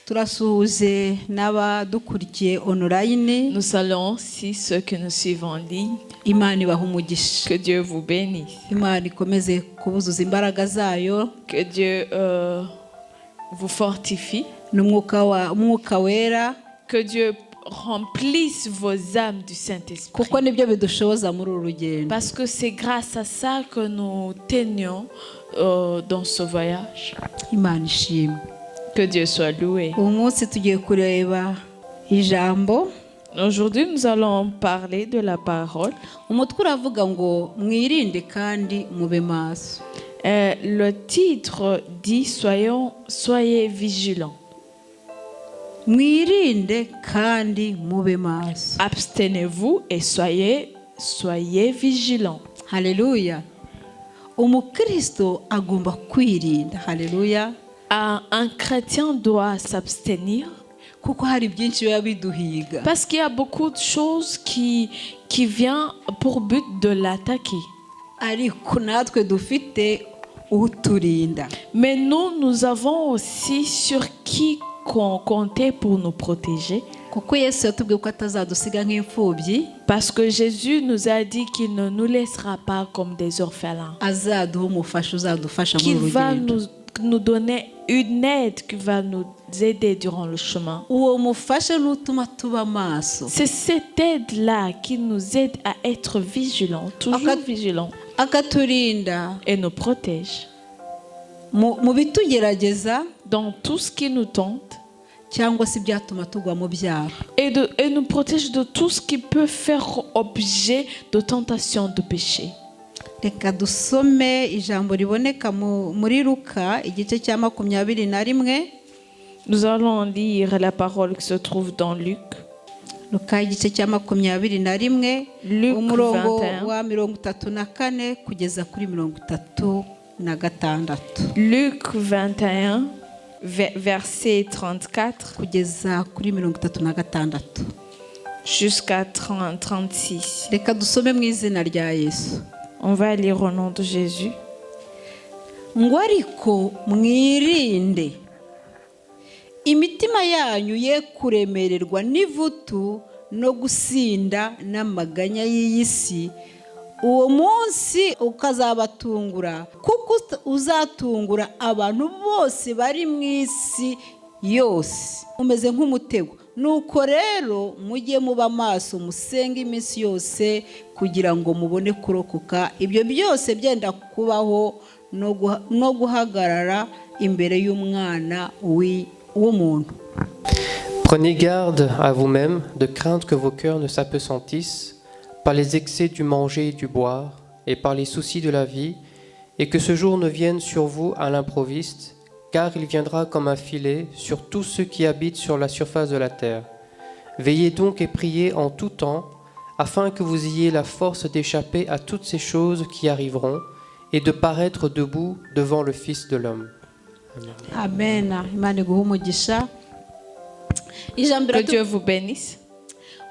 turasuhuje n'abadukurikiye online. Nous saluons aussi ceux que nous suivons en ligne. Imana ibahe umugisha. Que Dieu vous bénisse. Imana ikomeze kubuzuza imbaraga zayo. Que Dieu vous fortifie. N'umwuka wera. Que Dieu remplisse vos âmes du Saint-Esprit. Kuko nibyo bidushoboza muri uru rugendo. Parce que c'est grâce à ça que nous tenions dans ce voyage. Imana ishimwe. Que Dieu soit loué. Uyu munsi tugiye kureba ijambo. Aujourd'hui, nous allons parler de la parole. Umutwe uravuga ngo mwirinde kandi mube maso. Le titre dit soyez vigilants. Mwirinde kandi mube maso. Abstenez-vous et soyez vigilants. Haleluya. Umukristo agomba kwirinda. Haleluya. Un chrétien doit s'abstenir. Kuko hari byinshi biba biduhiga. Parce qu'il y a beaucoup de choses qui viennent pour but de l'attaquer. Ariko natwe dufite uturinda. Mais nous avons aussi sur qui compter pour nous protéger. Kuko Yesu yatubwiye ko atazadusiga nk'imfubyi. Parce que Jésus nous a dit qu'il ne nous laissera pas comme des orphelins. Azaduha umufasha uzadufasha mu Qu'il va rugendo. nous donner une aide qui va nous aider durant le chemin. Uwo mufasha n'utuma tuba maso. C'est cette aide-là qui nous aide à être vigilants, toujours vigilants. Akaturinda. Et nous protège. Mu bitugerageza. Dans tout ce qui nous tente. Cyangwa se byatuma tugwa mu byaha. Et nous protège de tout ce qui peut faire objet de tentation de péché. Reka dusome ijambo riboneka muri Luka igice cya 21. Nous allons lire la parole qui se trouve dans Luc. Luka igice cya 21. Luc umurongo 21. wa 34 kugeza kuri 36. Luc 21 verset 34 kugeza kuri 36. jusqu'à 36. Reka dusome mu izina rya Yesu. On va lire au nom de Jésus. Ngo ariko mwirinde imitima yanyu ye kuremererwa n'ivutu no gusinda n'amaganya y'isi, uwo munsi ukazabatungura kuko uzatungura abantu bose bari mu isi yose umeze nk'umutego. Nuko rero mujye muba maso musenge iminsi yose kugira ngo mubone kurokoka ibyo byose byenda kubaho no guhagarara imbere y'umwana w'umuntu. Prenez garde à vous-même de craindre que vos cœurs ne s'appesantissent par les excès du manger et du boire et par les soucis de la vie, et que ce jour ne vienne sur vous à l'improviste, car il viendra comme un filet sur tous ceux qui habitent sur la surface de la terre. Veillez donc et priez en tout temps, afin que vous ayez la force d'échapper à toutes ces choses qui arriveront et de paraître debout devant le Fils de l'homme. Amen. Imana iguhe umugisha. Ijambo Que Dieu vous bénisse.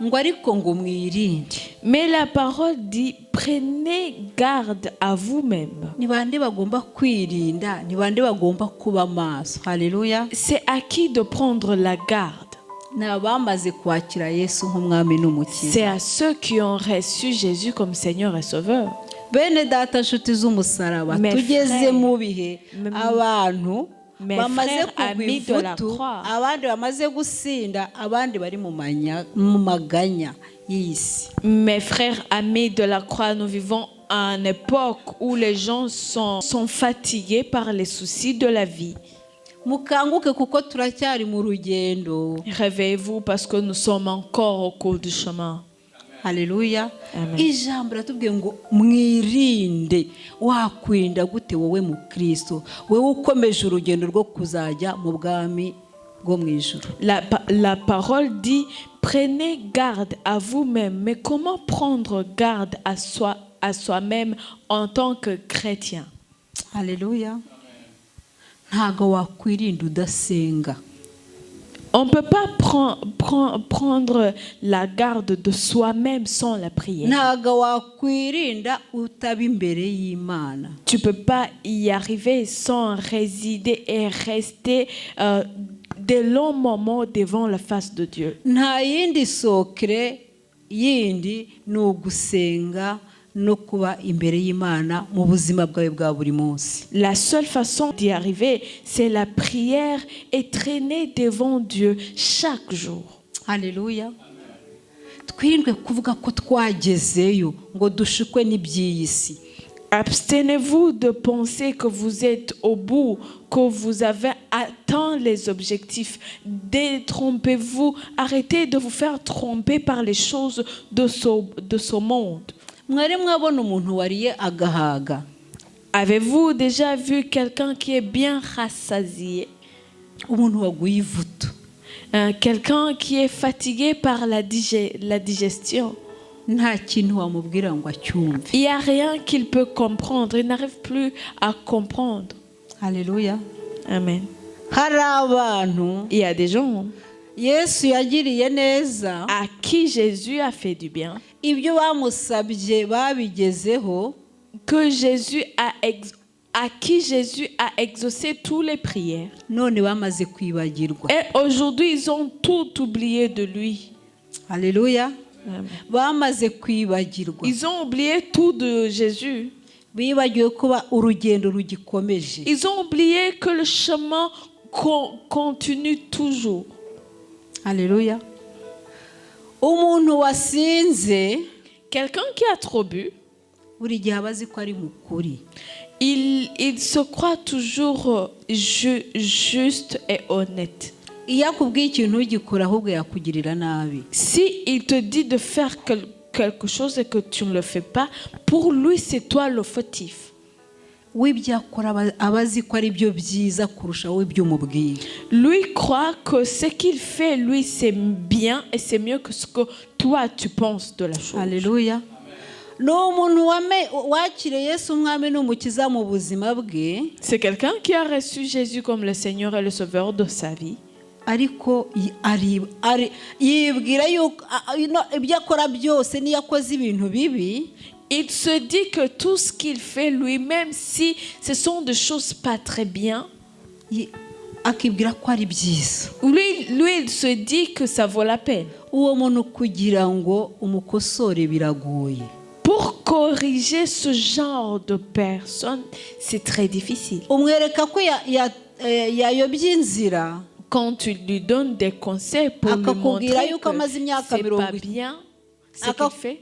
ngo ariko ngo mwirinde. Mais la parole dit prenez garde à vous-même. Ni bande bagomba kwirinda, ni bande bagomba kuba maso. Haleluya. C'est à qui de prendre la garde? N'abamaze kwakira Yesu nk'umwami n'umukiza. C'est à ceux qui ont reçu Jésus comme Seigneur et Sauveur. Bene data nshuti z'umusaraba tugeze mu bihe abantu bamaze kugwa ivutu, abandi bamaze gusinda, abandi bari mu maganya y'isi. Mes frères amis de la croix, nous vivons à une époque où les gens sont fatigués par les soucis de la vie. Mukanguke kuko turacyari mu rugendo. Réveillez-vous parce que nous sommes encore au cours du chemin. Haleluya. Ijambo ratubwiye ngo mwirinde. Wakwirinda gute wowe mu Kristo, wewe ukomeje urugendo rwo kuzajya mu bwami bwo mu ijuru? La parole dit prenez garde à vous-même. Mais comment prendre garde à soi-même en tant que chrétien? Haleluya. Ntago wakwirinda udasenga. On ne peut pas prendre la garde de soi-même sans la prière. Tu ne peux pas y arriver sans résider et rester des longs moments devant la face de Dieu. nta yindi sokere yindi ni ugusenga no kuba imbere y'Imana mu buzima bwawe bwa buri munsi. La seule façon d'y arriver, c'est la prière et traîner devant Dieu chaque jour. Haleluya. Twirinde kuvuga ko twagezeyo ngo dushukwe n'iby'iyi si. Abstenez-vous de penser que vous êtes au bout, que vous avez atteint les objectifs. Détrompez-vous, arrêtez de vous faire tromper par les choses de ce monde. Mwari mwabona umuntu wariye agahaga? Avez-vous déjà vu quelqu'un qui est bien rassasié? Umuntu waguye ivutu. Quelqu'un qui est fatigué par la digestion. Nta kintu wamubwira ngo acyumve. Il n'y a rien qu'il peut comprendre. Il n'arrive plus à comprendre. Alléluia. Amen. Hari abantu Il y a des gens Yesu yagiriye neza à qui Jésus a fait du bien, ibyo bamusabye babigezeho, que à qui Jésus a exaucé toutes les prières. none bamaze kwibagirwa. Et aujourd'hui, ils ont tout oublié de lui. Alléluia. Amen. Bamaze kwibagirwa. Ils ont oublié tout de Jésus. Bibagiwe kuba urugendo rugikomeje. Ils ont oublié que le chemin continue toujours. Alléluia. Umuntu wasinze, Quelqu'un qui a trop bu, buri gihe abazi ko ari mukuri. il se croit toujours juste et honnête. Iyo akubwiye ikintu ugikora ahubwo yakugirira nabi. Si il te dit de faire quelque chose et que tu ne le fais pas, pour lui c'est toi le fautif. W'ibyo akora abazi ko ari byo byiza kurusha w'ibyo umubwiye. Lui croit que ce qu'il fait, lui, c'est bien et c'est mieux que ce que toi tu penses de la chose. Alléluia. No umuntu wakire Yesu umwami n'umukiza mu buzima bwe. C'est quelqu'un qui a reçu Jésus comme le Seigneur et le Sauveur de sa vie. Ariko yibwira yuko ibyo akora byose niyo akoze ibintu bibi. Il se dit que tout ce qu'il fait lui-même, si ce sont des choses pas très bien, akibwira ko ari byiza. lui il se dit que ça vaut la peine. Uwo muntu kugira ngo umukosore biragoye. Pour corriger ce genre de personnes, c'est très difficile. Umwereka ko yayobye inzira. Quand tu lui donnes des conseils pour lui montrer que c'est pas bien ce qu'il fait,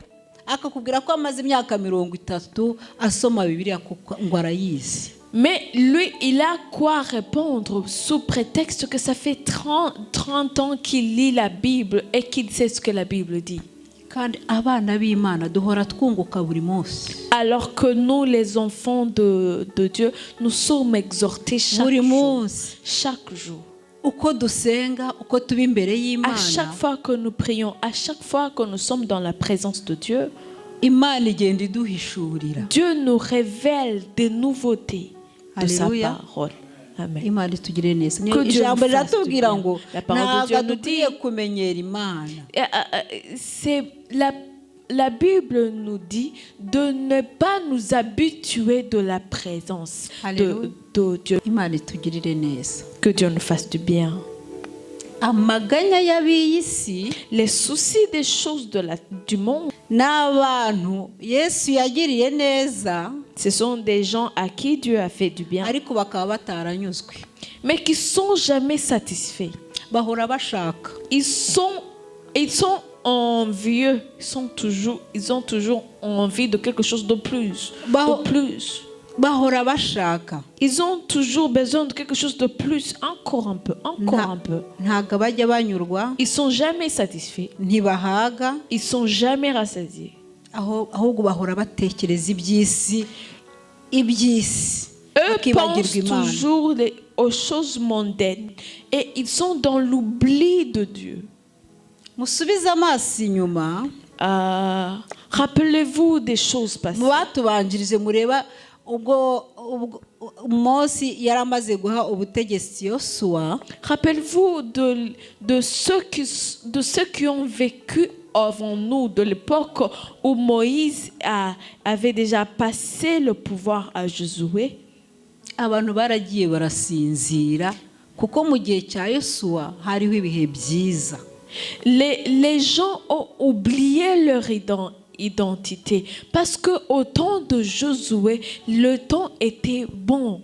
akakubwira ko amaze imyaka 30 asoma Bibiliya ngo arayizi. mais lui, il a quoi répondre sous prétexte que ça fait 30 ans qu'il lit la Bible et qu'il sait ce que la Bible dit. Kandi abana b'Imana duhora twunguka buri munsi. Alors que nous, les enfants de Dieu, nous sommes exhortés chaque jour. Uko dusenga, uko tuba imbere y'Imana. À chaque fois que nous prions, à chaque fois que nous sommes dans la présence de Dieu, Imana igenda iduhishurira. Dieu nous révèle des nouveautés de sa parole. Amen. Imana itugire neza. Que Dieu Ijambo nous fasse du riratubwira bien. ngo La parole de Dieu nous dukwiye dit, kumenyera Imana. c'est la Bible nous dit de ne pas nous habituer de la présence de Dieu. Imana itugirire neza. Que Dieu nous fasse du bien. Amaganya y'ab'iyi si, Les soucis des choses du monde, n'abantu Yesu yagiriye neza, ce sont des gens à qui Dieu a fait du bien, ariko bakaba bataranyuzwe. mais qui sont jamais satisfaits. Bahora bashaka. Ils sont envieux. Ils ont toujours envie de quelque chose de plus. De plus. Bahora bashaka. Ils ont toujours besoin de quelque chose de plus. Encore un peu. Un peu. Ntago bajya banyurwa. Ils sont jamais satisfaits. Ntibahaga. Ils sont jamais rassasiés. Ahubwo bahora batekereza iby'isi. Eux pensent toujours aux choses mondaines et ils sont dans l'oubli de Dieu. Musubize amaso inyuma. Rappelez-vous des choses passées. Batubanjirije mureba ubwo Mose yaramaze guha ubutegetsi Yosuwa. Rappelez-vous de ceux qui ont vécu avant nous, de l'époque où Moïse avait déjà passé le pouvoir à Josué. Abantu baragiye barasinzira kuko mu gihe cya Yosuwa hariho ibihe byiza. Les gens ont oublié leur identité parce que au temps de Josué, le temps était bon.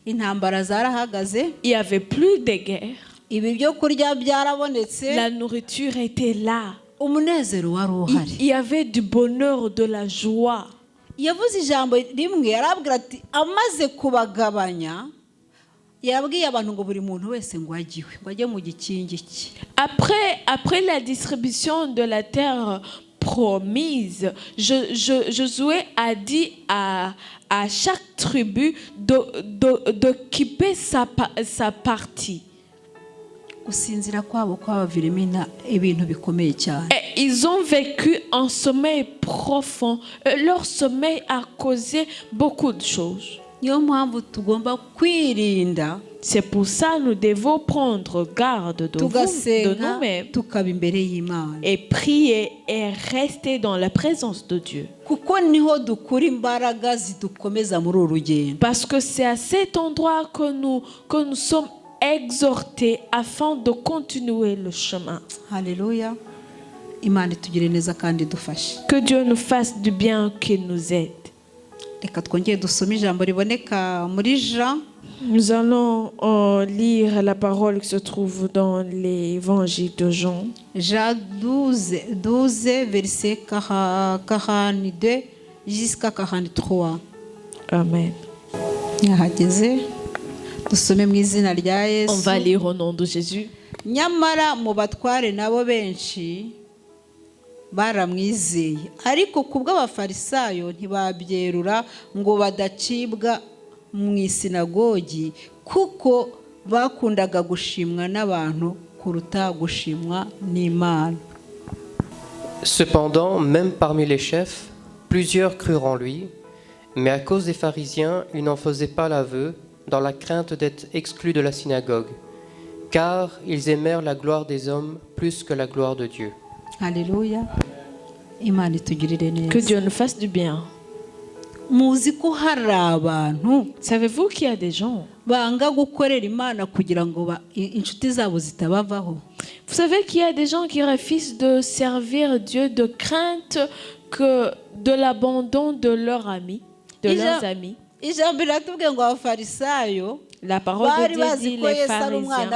Intambara zarahagaze. Il y avait plus de guerre. Ibiryo kurya byarabonetse. La nourriture était là. Umunezero wari uhari. Il y avait du bonheur, de la joie. Yavuze ijambo rimwe yarabwira ati amaze kubagabanya yabwiye abantu ngo buri muntu wese ngo agiwe ngo ajye mu gikingi cye. Après la distribution de la terre promise, Josué a dit à chaque tribu d'occuper sa partie. Gusinzira kwabo kwabavirimo ibintu bikomeye cyane. Ils ont vécu un sommeil profond. Leur sommeil a causé beaucoup de choses. Niyo mpamvu tugomba kwirinda. C'est pour ça que nous devons prendre garde de nous-mêmes et prier et rester dans la présence de Dieu. Parce que c'est à cet endroit que nous sommes exhortés afin de continuer le chemin. Alléluia. Que Dieu nous fasse du bien, qu'il nous aide. Nous allons lire la parole qui se trouve dans l'évangile de Jean. Jean 12 verset 42 jusqu'à 43. Amen. On va lire au nom de Jésus. Nyamara mu batware nabo benshi baramwizeye ariko kubw'abafarisayo ntibabyerura ngo badacibwa mu isinagogi kuko bakundaga gushimwa n'abantu kuruta gushimwa n'Imana. Cependant, même parmi les chefs, plusieurs crurent en lui, mais à cause des pharisiens, ils n'en faisaient pas l'aveu dans la crainte d'être exclus de la synagogue, car ils aimèrent la gloire des hommes plus que la gloire de Dieu. Alléluia. Que Dieu nous fasse du bien. Savez-vous qu'il y a des gens, vous savez qu'il y a des gens qui refusent de servir Dieu de crainte que de l'abandon de leurs amis, leurs amis. La parole de Dieu dit les pharisiens.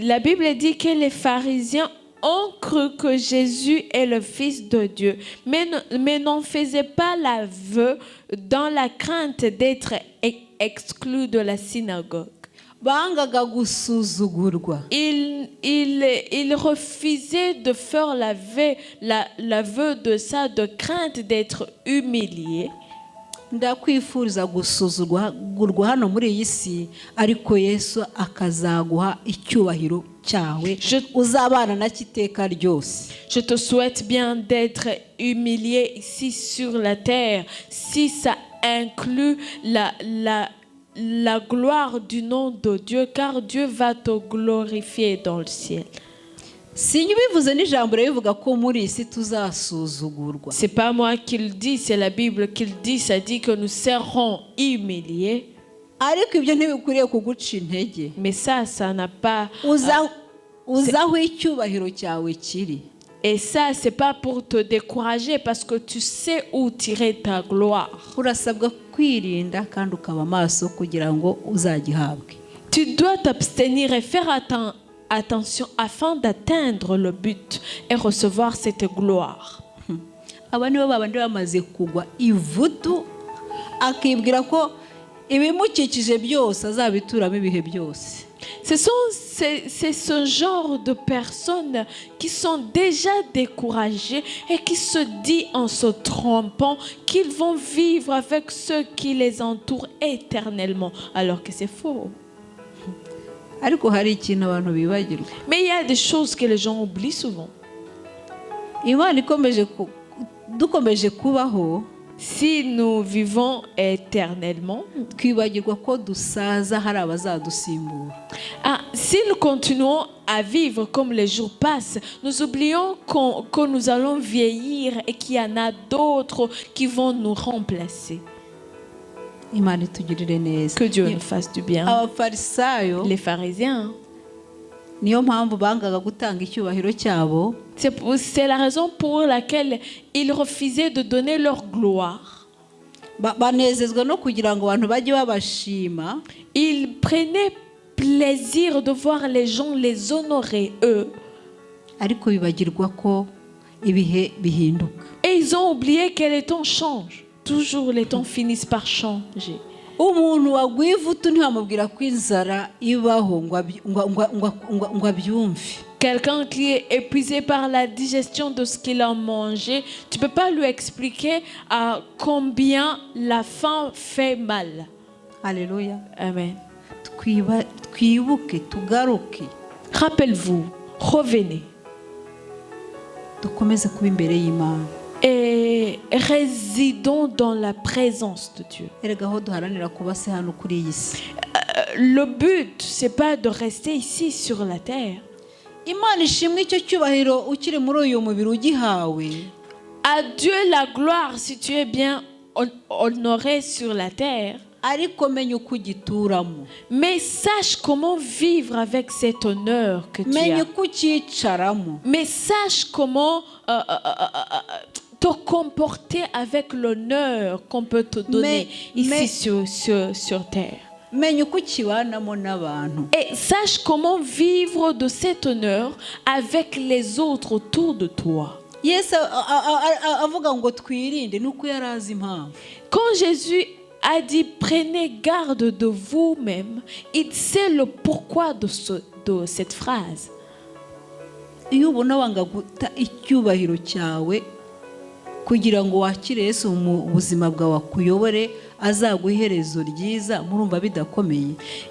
La Bible dit que les pharisiens ont cru que Jésus est le Fils de Dieu, mais n'en faisaient pas l'aveu dans la crainte d'être exclus de la synagogue. Il refusait de faire l'aveu de ça, de crainte d'être humilié. ndakwifuriza gusuzugurwa hano muri iyi si ariko Yesu akazaguha icyubahiro cyawe uzabana na kiteka ryose. Je te souhaite bien d'être humilié ici sur la terre si ça inclut la gloire du nom de Dieu, car Dieu va te glorifier dans le ciel. C'est pas moi qui le dis, c'est la Bible qui le dit. Ça dit que nous serons humiliés. Mais ça n'a pas... Et ça, c'est pas pour te décourager parce que tu sais où tirer ta gloire. Tu dois t'abstenir et faire attention afin d'atteindre le but et recevoir cette gloire. C'est ce genre de personnes qui sont déjà découragées et qui se disent en se trompant qu'ils vont vivre avec ceux qui les entourent éternellement, alors que c'est faux. Mais il y a des choses que les gens oublient souvent. Si nous vivons éternellement, si nous continuons à vivre comme les jours passent, nous oublions que nous allons vieillir et qu'il y en a d'autres qui vont nous remplacer. Que Dieu nous fasse du bien. Les pharisiens, c'est la raison pour laquelle ils refusaient de donner leur gloire. Ils prenaient plaisir de voir les gens les honorer, eux. Et ils ont oublié que les temps changent. Toujours les temps finissent par changer. Quelqu'un qui est épuisé par la digestion de ce qu'il a mangé, tu ne peux pas lui expliquer à combien la faim fait mal. Alléluia. Amen. Rappelez-vous, revenez. Et résidons dans la présence de Dieu. Le but, c'est pas de rester ici sur la terre. À Dieu la gloire si tu es bien honoré sur la terre. Mais sache comment vivre avec cet honneur que tu as. Mais sache comment te comporter avec l'honneur qu'on peut te donner ici sur terre. Et sache comment vivre de cet honneur avec les autres autour de toi. Quand Jésus a dit prenez garde de vous-même, il sait le pourquoi de cette phrase.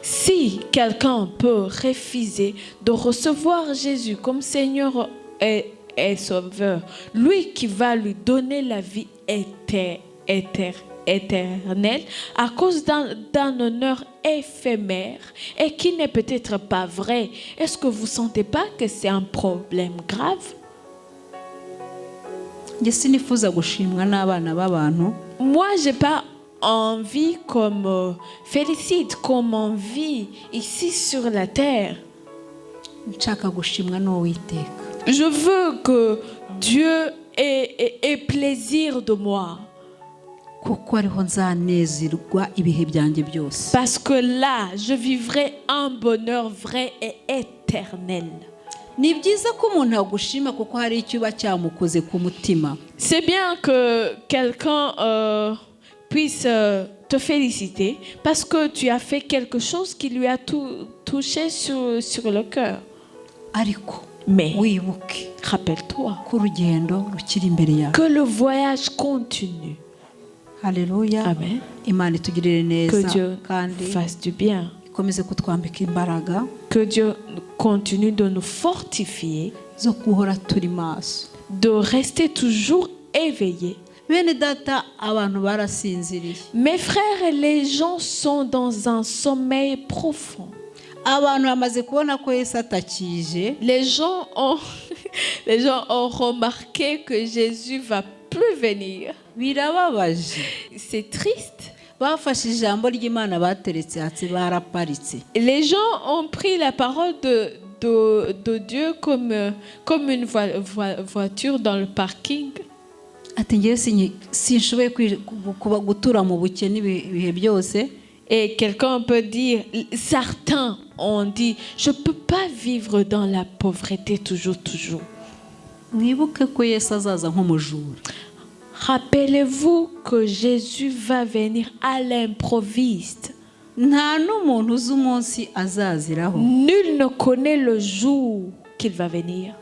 Si quelqu'un peut refuser de recevoir Jésus comme Seigneur et Sauveur, lui qui va lui donner la vie éternelle à cause d'un honneur éphémère et qui n'est peut-être pas vrai, est-ce que vous ne sentez pas que c'est un problème grave? Moi, j'ai pas envie comme félicite, comme envie ici sur la terre. Je veux que Dieu ait plaisir de moi. Parce que là, je vivrai un bonheur vrai et éternel. C'est bien que quelqu'un puisse te féliciter parce que tu as fait quelque chose qui lui a touché sur le cœur. Mais rappelle-toi que le voyage continue. Alléluia. Amen. Que Dieu fasse du bien. Que Dieu continue de nous fortifier, de rester toujours éveillés. Mes frères, les gens sont dans un sommeil profond. Les gens ont remarqué que Jésus va plus venir. C'est triste. Les gens ont pris la parole de Dieu comme une voiture dans le parking. Et quelqu'un peut dire, certains ont dit, je ne peux pas vivre dans la pauvreté toujours. Rappelez-vous que Jésus va venir à l'improviste. Nul ne connaît le jour qu'il va venir.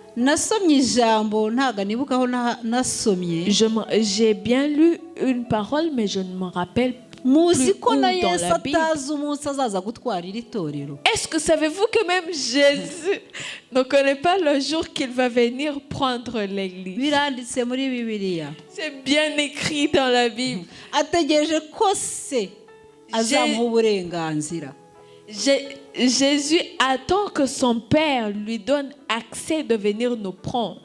J'ai bien lu une parole, mais je ne me rappelle plus. Est-ce que savez-vous que même Jésus ne connaît pas le jour qu'il va venir prendre l'église? C'est bien écrit dans la Bible. Jésus attend que son Père lui donne accès de venir nous prendre.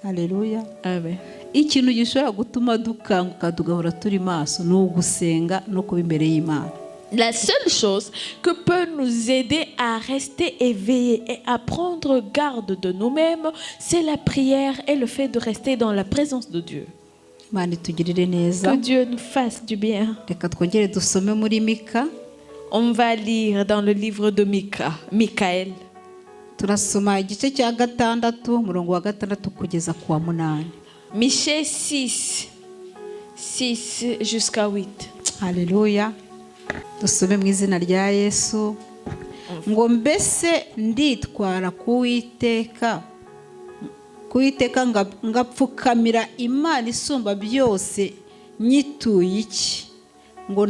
Haleluya. Amen. Ikintu gishobora gutuma dukanguka tugahora turi maso ni ugusenga no kuba imbere y'Imana. La seule chose que peut nous aider à rester éveillés et à prendre garde de nous-mêmes, c'est la prière et le fait de rester dans la présence de Dieu. Que Dieu nous fasse du bien. On va lire dans le livre de Michaël. Michée 6 jusqu'à 8. Alléluia. Dusome mu izina rya Yesu ngo mbese nditwara kuwiteka ngapfukamira Imana isumba byose nyituye iki ngo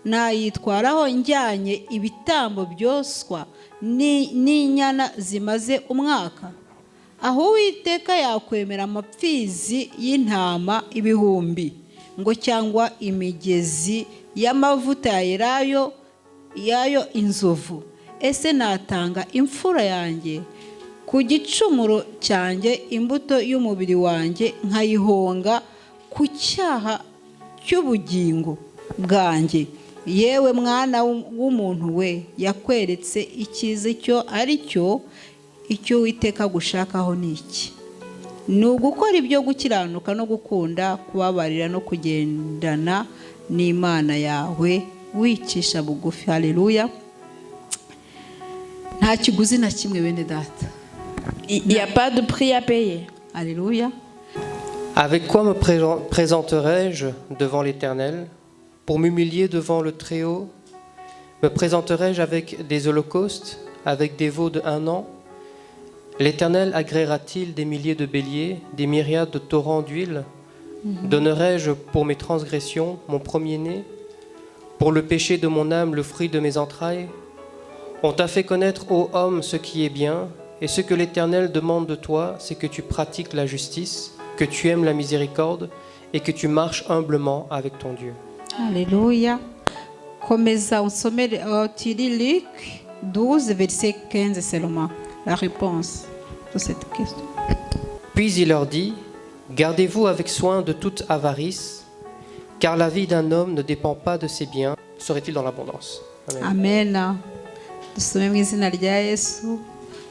nayitwaraho njyanye ibitambo byoswa n'inyana zimaze umwaka aho Uwiteka yakwemera amapfizi y'intama ibihumbi ngo cyangwa imigezi y'amavuta yayo inzovu ese natanga imfura yanjye ku gicumuro cyanjye imbuto y'umubiri wanjye nkayihonga ku cyaha cy'ubugingo bwanjye yewe mwana w'umuntu we yakweretse icyiza cyo ari cyo icyo Uwiteka gushakaho ni iki ni ugukora ibyo gukiranuka no gukunda kubabarira no kugendana n'Imana yawe wicisha bugufi. Haleluya. Nta kiguzi na kimwe bene data. Il n'y a pas de prix à payer. Alléluia. Avec quoi me présenterai-je devant l'Éternel pour m'humilier devant le Très-Haut? Me présenterai-je avec des holocaustes, avec des veaux de 1 an? L'Éternel agréera-t-il des milliers de béliers, des myriades de torrents d'huile? Donnerai-je pour mes transgressions mon premier-né, pour le péché de mon âme le fruit de mes entrailles? On t'a fait connaître, ô homme, ce qui est bien, et ce que l'Éternel demande de toi, c'est que tu pratiques la justice, que tu aimes la miséricorde, et que tu marches humblement avec ton Dieu. Alléluia. Komeza usomere Luc 12 verset 15 seulement. La réponse de cette question. Puis il leur dit: gardez-vous avec soin de toute avarice, car la vie d'un homme ne dépend pas de ses biens. Serait-il dans l'abondance? Amen. Dusome mu izina rya Yesu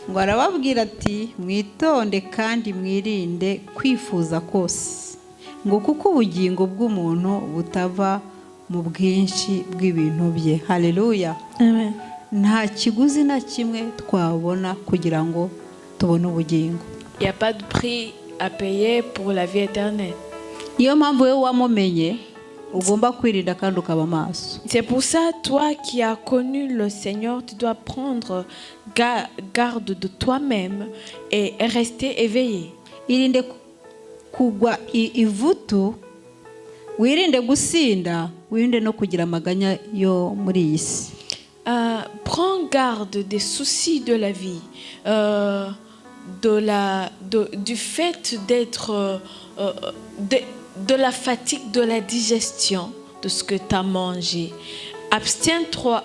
ngo arababwira ati mwitonde kandi mwirinde kwifuza kose ngo kuko ubugingo bw'umuntu butava mu bwinshi bw'ibintu bye. Haleluya. Amen. Nta kiguzi na kimwe twabona kugira ngo tubone ubugingo. Il n'y a pas de prix à payer pour la vie éternelle. Iyo mpamvu wewe wamumenye ugomba kwirinda kandi ukaba maso. C'est pour ça, toi qui as connu le Seigneur, tu dois prendre garde de toi-même et rester éveillé. Irinde kugwa ivutu, wirinde gusinda, wirinde no kugira amaganya yo muri iyi si. Prends garde des soucis de la vie, du fait d'être, de la fatigue, de la digestion de ce que tu as mangé. Abstiens-toi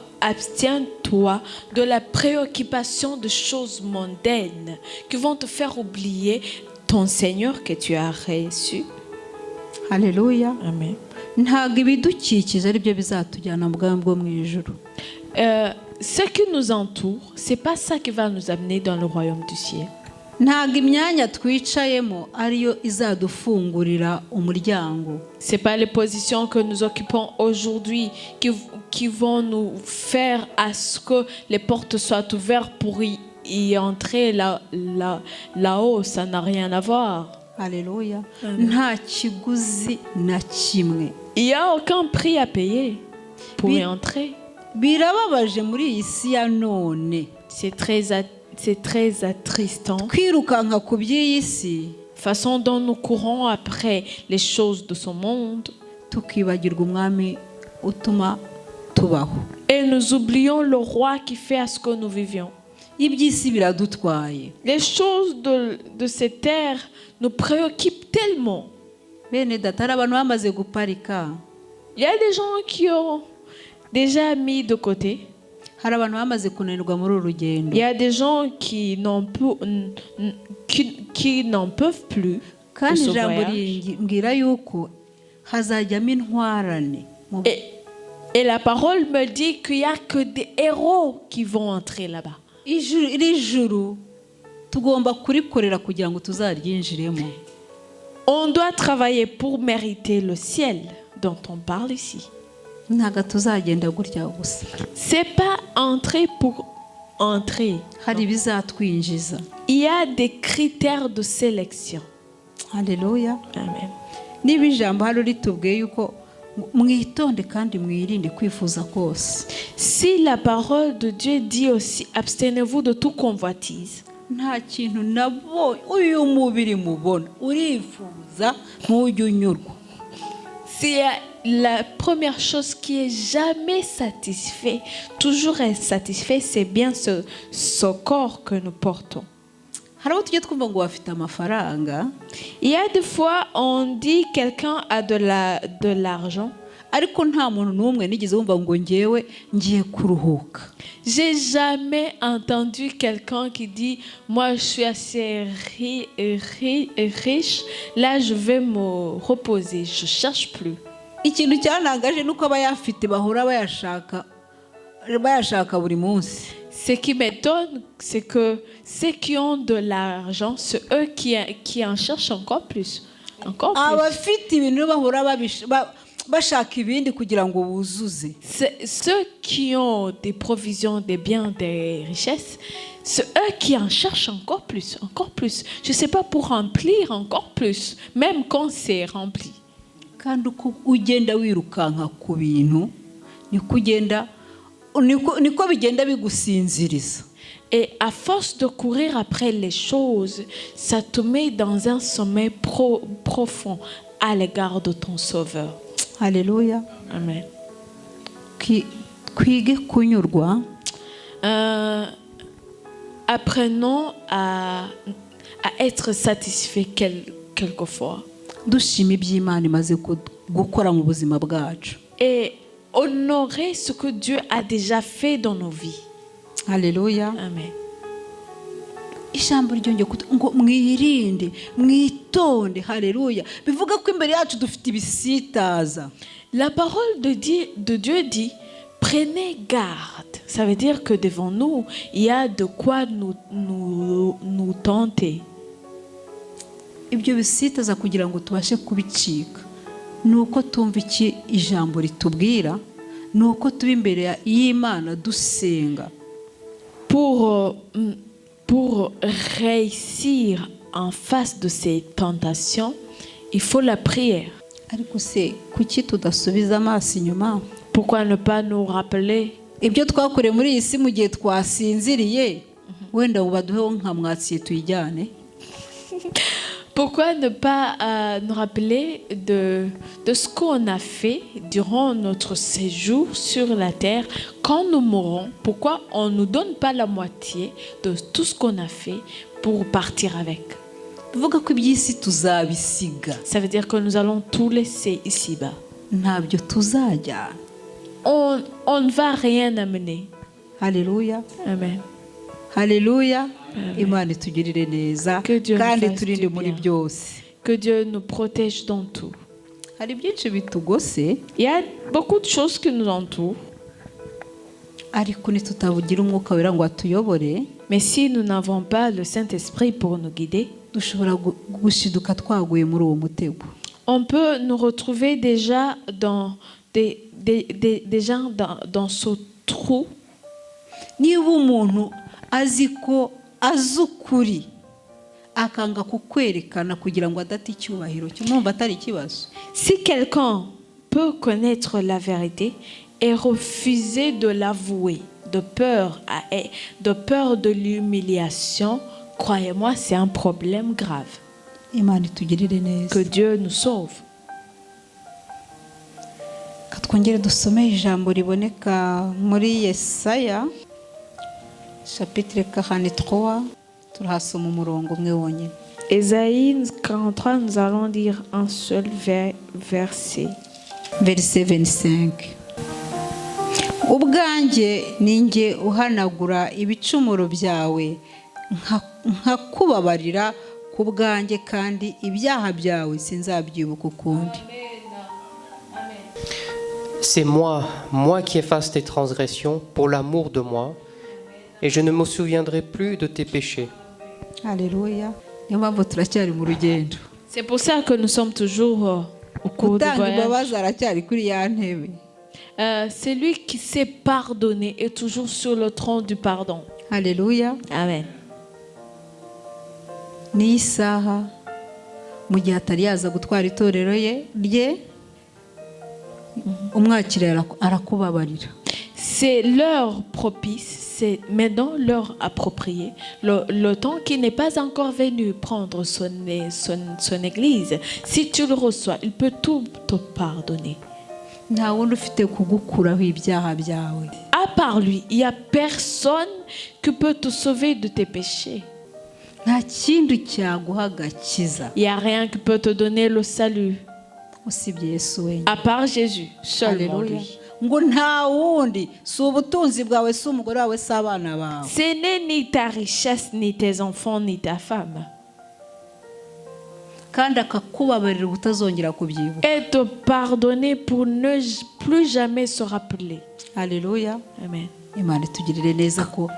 de la préoccupation de choses mondaines qui vont te faire oublier ton Seigneur que tu as reçu. Alléluia. Amen. Ntabwo ibidukikije ari byo bizatujyana mu bwami bwo mu ijuru. Ce qui nous entoure, c'est pas ça qui va nous amener dans le royaume du ciel. Ntabwo imyanya twicayemo ariyo izadufungurira umuryango. C'est pas les positions que nous occupons aujourd'hui qui vont nous faire à ce que les portes soient ouvertes pour y entrer là-haut. Ça n'a rien à voir. Alléluia. Nta kiguzi na kimwe. Il n'y a aucun prix à payer pour y entrer. Birababaje muri iyi si ya none. C'est très attristant. Kwirukanka ku by'iyi si. Façon dont nous courons après les choses de ce monde. Tukibagirwa umwami utuma tubaho. Et nous oublions le roi qui fait à ce que nous vivions. Iby'isi biradutwaye. Les choses de cette terre nous préoccupent tellement. Bene data abantu bamaze guparika. Il y a des gens qui ont déjà mis de côté. hari abantu bamaze kunanirwa muri uru rugendo. Il y a des gens qui n'en peuvent plus. Kandi ijambo rimbwira yuko hazajyamo intwarane. Et la parole me dit qu'il n'y a que des héros qui vont entrer là-bas. Iri juru tugomba kurikorera kugira ngo tuzaryinjiremo. On doit travailler pour mériter le ciel dont on parle ici. Ntago tuzagenda gutya gusa. C'est pas entrer pour entrer. Hari bizatwinjiza. Il y a des critères de sélection. Alléluia. Amen. Niba ijambo hano ritubwiye yuko mwitonde kandi mwirinde kwifuza kose. Si la parole de Dieu dit aussi abstenez-vous de toute convoitise. Nta kintu nabo uyu mubiri mubona urifuza ntujye unyurwa. C'est la première chose qui est jamais satisfait, toujours insatisfait, c'est bien ce corps que nous portons. Il y a des fois on dit quelqu'un a de l'argent. J'ai jamais entendu quelqu'un qui dit moi je suis assez riche, là je vais me reposer, je cherche plus. Ce qui m'étonne, c'est que ceux qui ont de l'argent, c'est eux qui en cherchent encore plus. Encore plus. Ceux qui ont des provisions, des biens, des richesses, c'est eux qui en cherchent encore plus, encore plus. Je ne sais pas, pour remplir encore plus, même quand c'est rempli. Et à force de courir après les choses, ça te met dans un sommeil profond à l'égard de ton Sauveur. Alléluia. Amen. Apprenons à être satisfaits quelquefois. Et honorer ce que Dieu a déjà fait dans nos vies. Alléluia. Amen. Ijambo ryongeye ngo mwirinde mwitonde. Haleluya. Bivuga ko imbere yacu dufite ibisitaza. La parole de Dieu dit prenez garde. Ça veut dire que devant nous il y a de quoi nous tenter. Ibyo bisitaza kugira ngo tubashe kubicika nuko tumva iki ijambo ritubwira nuko tuba imbere y'Imana dusenga. Pour réussir en face de ces tentations, il faut la prière. Pourquoi ne pas nous rappeler Pourquoi ne pas nous rappeler de ce qu'on a fait durant notre séjour sur la terre quand nous mourrons? Pourquoi on ne nous donne pas la moitié de tout ce qu'on a fait pour partir avec? Ça veut dire que nous allons tout laisser ici-bas. On ne va rien amener. Alléluia. Amen. Alléluia. Que Dieu Que Dieu nous protège dans tout. Il y a beaucoup de choses qui nous entourent. Mais si nous n'avons pas le Saint-Esprit pour nous guider, on peut nous retrouver déjà dans dans ce trou. Azukuri akanga kukwerekana kugira ngo adate icyubahiro cyumva atari kibazo. Si quelqu'un peut connaître la vérité et refuser de l'avouer de peur de l'humiliation, croyez-moi, c'est un problème grave. Que Dieu nous sauve. Katwongere dusome ijambo riboneka muri Yesaya chapitre 43, turahasoma umurongo umwe wonyine. Ésaïe 43, nous allons lire un seul verset. Verset 25. ubwanjye ninjye uhanagura ibicumuro byawe nkakubabarira ku bwanjye kandi ibyaha byawe sinzabyibuka ukundi. C'est moi qui efface tes transgressions pour l'amour de moi, et je ne me souviendrai plus de tes péchés. Alléluia. Niyo mpamvu turacyari mu rugendo. C'est pour ça que nous sommes toujours au cours du Utanga voyage. imbabazi aracyari kuri ya ntebe. Celui qui sait pardonner est toujours sur le trône du pardon. Alléluia. Amen. Ni isaha mu gihe atari yaza gutwara itorero rye umwakira arakubabarira. C'est l'heure propice, c'est maintenant l'heure appropriée. Le temps qui n'est pas encore venu prendre son église. Si tu le reçois, il peut tout te pardonner. Nta wundi ufite kugukuraho ibyaha byawe. À part lui, il n'y a personne qui peut te sauver de tes péchés. Nta kindi cyaguha agakiza. Il n'y a rien qui peut te donner le salut. Usibye Yesu wenyine. À part Jésus, seulement Alléluia. lui. Ngo nta wundi, si ubutunzi bwawe, si umugore wawe, si abana bawe. Ce n'est ni ta richesse, ni tes enfants, ni ta femme. Kandi akakubabarira ubutazongera kubyibuka. Et te pardonner pour ne plus jamais se rappeler. Alléluia. Amen. Imana itugirire neza ko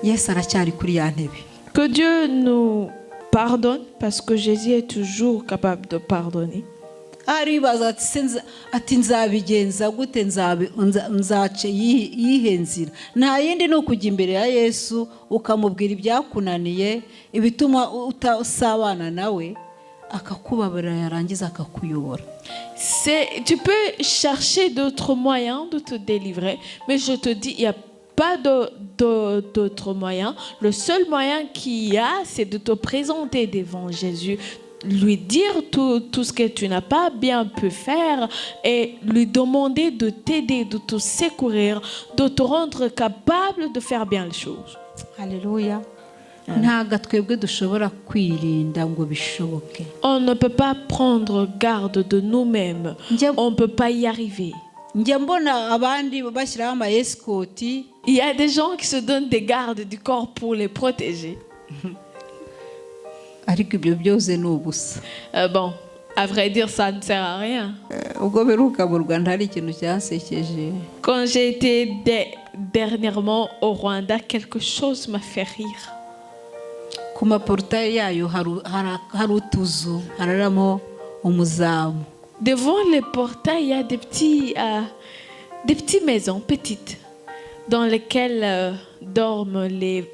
Yesu aracyari kuri ya ntebe. Que Dieu nous pardonne parce que Jésus est toujours capable de pardonner. Aribaza ati nzabigenza gute nzace yihe nzira. Nta yindi ni ukujya imbere ya Yesu ukamubwira ibyakunaniye ibituma utasabana nawe akakubabarira yarangiza akakuyobora. Tu peux chercher d'autres moyens de te délivrer, mais je te dis, il n'y a pas d'autres moyens. Le seul moyen qu'il y a, c'est de te présenter devant Jésus, lui dire tout ce que tu n'as pas bien pu faire et lui demander de t'aider, de te secourir, de te rendre capable de faire bien les choses. Alléluia. Ntago twebwe dushobora kwirinda ngo bishoboke. On ne peut pas prendre garde de nous-mêmes. On ne peut pas y arriver. Njye mbona abandi bashyiraho ama escort. Il y a des gens qui se donnent des gardes du corps pour les protéger. Ariko ibyo byose ni ubusa. Bon, à vrai dire, ça ne sert à rien. Ubwo beruka mu Rwanda hari ikintu cyansekeje. Quand j'ai été dernièrement au Rwanda, quelque chose m'a fait rire. Ku maportail yayo hari utuzu hararamo umuzamu. Devant les portails, il y a des petites maisons petites dans lesquelles dorment les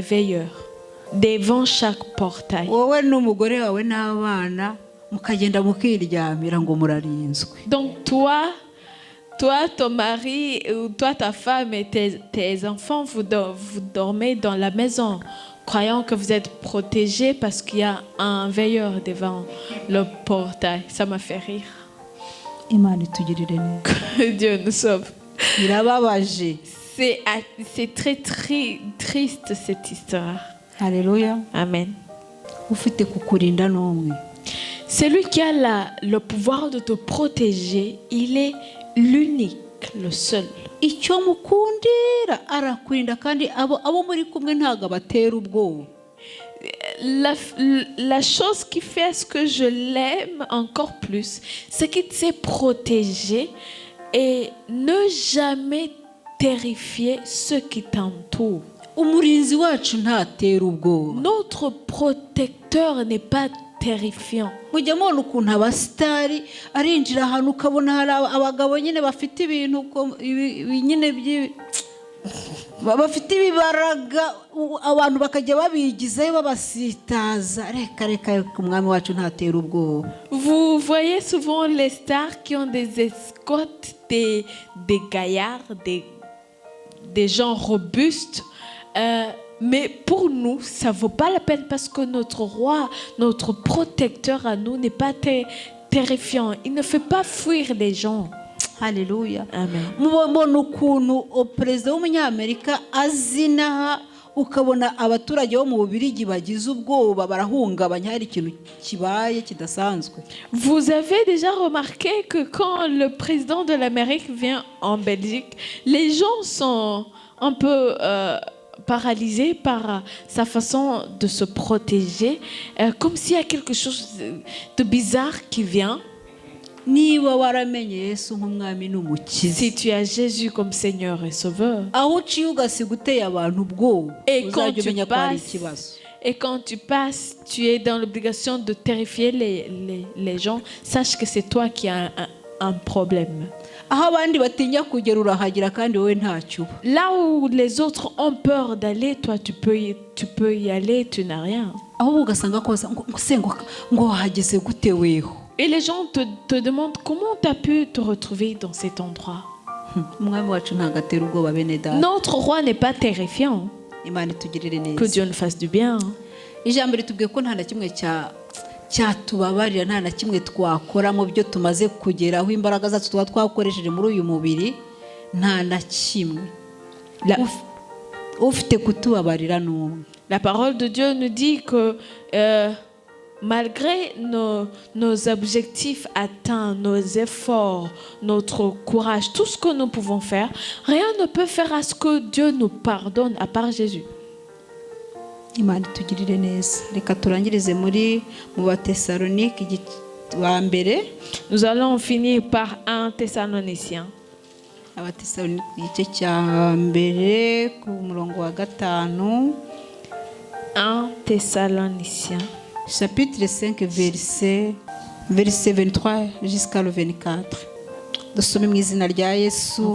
veilleurs. Devant chaque portail. Wowe n'umugore wawe n'abana mukagenda mukiryamira ngo murarinzwe. Donc toi, ton mari, ou toi, ta femme et tes enfants, vous dormez dans la maison, croyant que vous êtes protégés parce qu'il y a un veilleur devant le portail. Ça m'a fait rire. Que Dieu nous sauve. C'est très triste cette histoire. Alléluia. Amen. C'est lui qui a le pouvoir de te protéger. Il est l'unique, le seul. La chose qui fait ce que je l'aime encore plus, c'est qu'il sait protéger et ne jamais terrifier ceux qui t'entourent. Notre protecteur n'est pas terrifiant. Vous voyez souvent les stars qui ont des escortes, des gaillards, des gens robustes. Mais pour nous, ça ne vaut pas la peine parce que notre roi, notre protecteur à nous n'est pas terrifiant. Il ne fait pas fuir les gens. Alléluia. Amen. Mubona ukuntu perezida w'umunyamerika azinaha ukabona abaturage bo mu Bubiligi bagize ubwoba barahungabanya hari ikintu kibaye kidasanzwe. Vous avez déjà remarqué que quand le président de l'Amérique vient en Belgique, les gens sont un peu paralysés par sa façon de se protéger, comme s'il y a quelque chose de bizarre qui vient. Niba waramenye Yesu nk'umwami n'umukiza, Si tu as Jésus comme Seigneur et Sauveur, aho uciye ugasiga uteye abantu ubwoba, uzajya umenya ko hari ikibazo. et quand tu passes, tu es dans l'obligation de terrifier les gens, sache que c'est toi qui as un problème. Aho abandi batinya kugera urahagera kandi wowe ntacyo uba. Là où les autres ont peur d'aller, toi tu peux y aller, tu n'as rien. Aho ugasanga ko ngo wahageze gute weho. Et les gens te demandent comment tu as pu te retrouver dans cet endroit. Umwami wacu ntagatera ubwoba bene data. Notre roi n'est pas terrifiant. Imana itugirire neza. Que Dieu nous fasse du bien. Ijambo ritubwiye ko nta na kimwe cyatubabarira, nta na kimwe twakora mu byo tumaze kugeraho, imbaraga zacu tuba twakoresheje muri uyu mubiri, nta na kimwe ufite kutubabarira n'umwe. La parole de Dieu nous dit que malgré nos objectifs atteints, nos efforts, notre courage, tout ce que nous pouvons faire, rien ne peut faire à ce que Dieu nous pardonne à part Jésus. Imana itugirire neza. Reka turangirize mu Batesalonike wa mbere. Nous allons finir par 1 Thessaloniciens. Abatesalonike igice cya mbere ku murongo wa 5. 1 Thessaloniciens. Chapitre 5, verset 23 jusqu'à le 24. Dusome mu izina rya Yesu.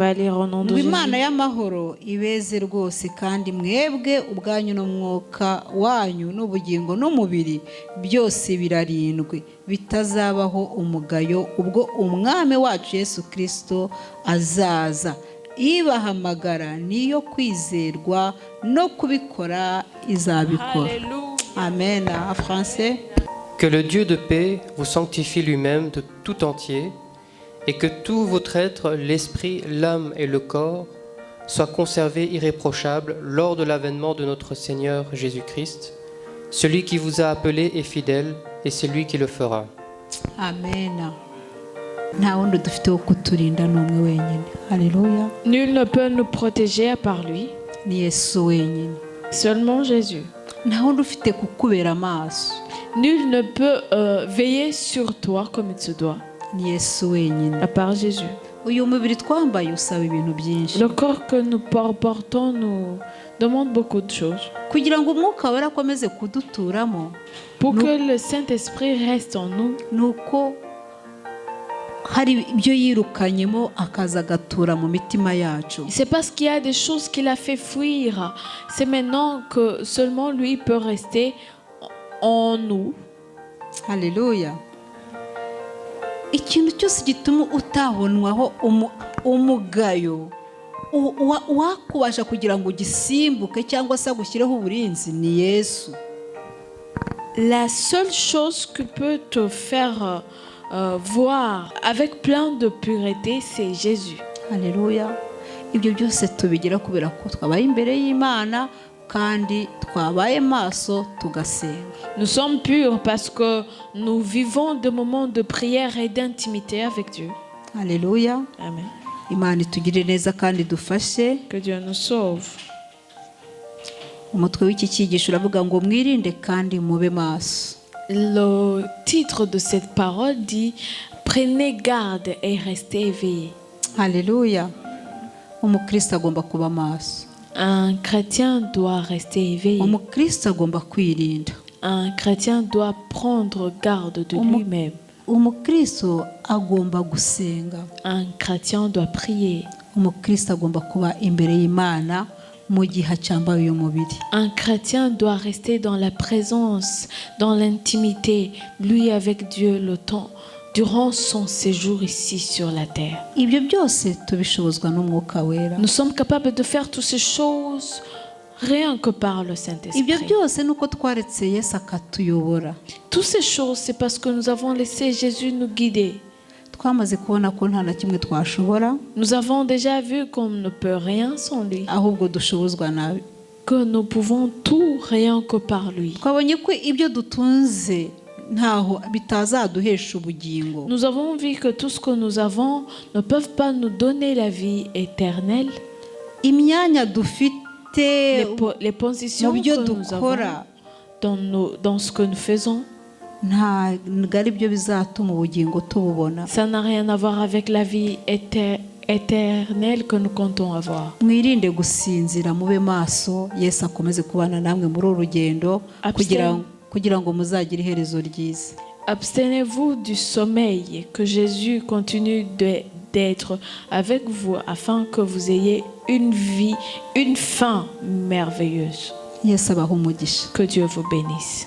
Imana y'amahoro ibeze rwose kandi mwebwe ubwanyu n'umwuka wanyu n'ubugingo n'umubiri byose birarindwe, bitazabaho umugayo ubwo umwami wacu Yesu Kristo azaza. Ibahamagara niyo kwizerwa no kubikora izabikora. Amen. En français. Que le Dieu de paix vous sanctifie lui-même de tout entier, et que tout votre être, l'esprit, l'âme et le corps, soient conservés irréprochables lors de l'avènement de notre Seigneur Jésus-Christ. Celui qui vous a appelé est fidèle, et c'est lui qui le fera. Amen. Alléluia. Nul ne peut nous protéger à part lui. Seulement Jésus. Nul ne peut veiller sur toi comme il se doit. À part Jésus. Le corps que nous portons nous demande beaucoup de choses. Pour que le Saint-Esprit reste en nous, c'est parce qu'il y a des choses qu'il a fait fuir. C'est maintenant que seulement lui peut rester en nous. Alléluia. Ikintu cyose gituma utabonwaho umugayo wakubasha kugira ngo gisimbuke cyangwa se gushiraho uburinzi ni Yesu. La seule chose que peut te faire voir avec plein de pureté, c'est Jésus. Alléluia. Ibyo byose tubigira kubera ko twabaye imbere y'Imana kandi twabaye maso tugasenga. Nous sommes purs parce que nous vivons des moments de prière et d'intimité avec Dieu. Alléluia. Amen. Imana itugirire neza kandi dufashe. Que Dieu nous sauve. Umutwe w'iki cyigisho uravuga ngo mwirinde kandi mube maso. Le titre de cette parole dit prenez garde et restez éveillés. Alléluia. Umukristo agomba kuba maso. Un chrétien doit rester éveillé. Umukristo agomba kwirinda. Un chrétien doit prendre garde de lui-même. Umukristo agomba gusenga. Un chrétien doit prier. Umukristo agomba kuba imbere y'Imana mu gihe cyambaye uyu mubiri. Un chrétien doit rester dans la présence, dans l'intimité, lui avec Dieu le temps, durant son séjour ici sur la terre. Ibyo byose tubishobozwa n'Umwuka Wera. Nous sommes capables de faire toutes ces choses rien que par le Saint-Esprit. Ibyo byose nuko twaretse Yesu akatuyobora. Toutes ces choses, c'est parce que nous avons laissé Jésus nous guider. Twamaze kubona ko nta na kimwe twashobora. Nous avons déjà vu qu'on ne peut rien sans lui. Ahubwo dushobozwa que nous pouvons tout rien que par lui. twabonye ko ibyo dutunze ntaho bitazaduhesha ubugingo. Nous avons vu que tout ce que nous avons ne peuvent pas nous donner la vie éternelle. Imyanya dufite les positions que nous avons dans ce que nous faisons, ntabwo ari byo bizatuma ubugingo tububona. Ça n'a rien à voir avec la vie éternelle que nous comptons avoir. Mwirinde gusinzira, mube maso. Yesu akomeze kubana namwe muri uru rugendo kugira ngo muzagire iherezo ryiza. Abstenez-vous du sommeil, que Jésus continue d'être avec vous afin que vous ayez une vie, une fin merveilleuse. Yesu abahe umugisha. Que Dieu vous bénisse.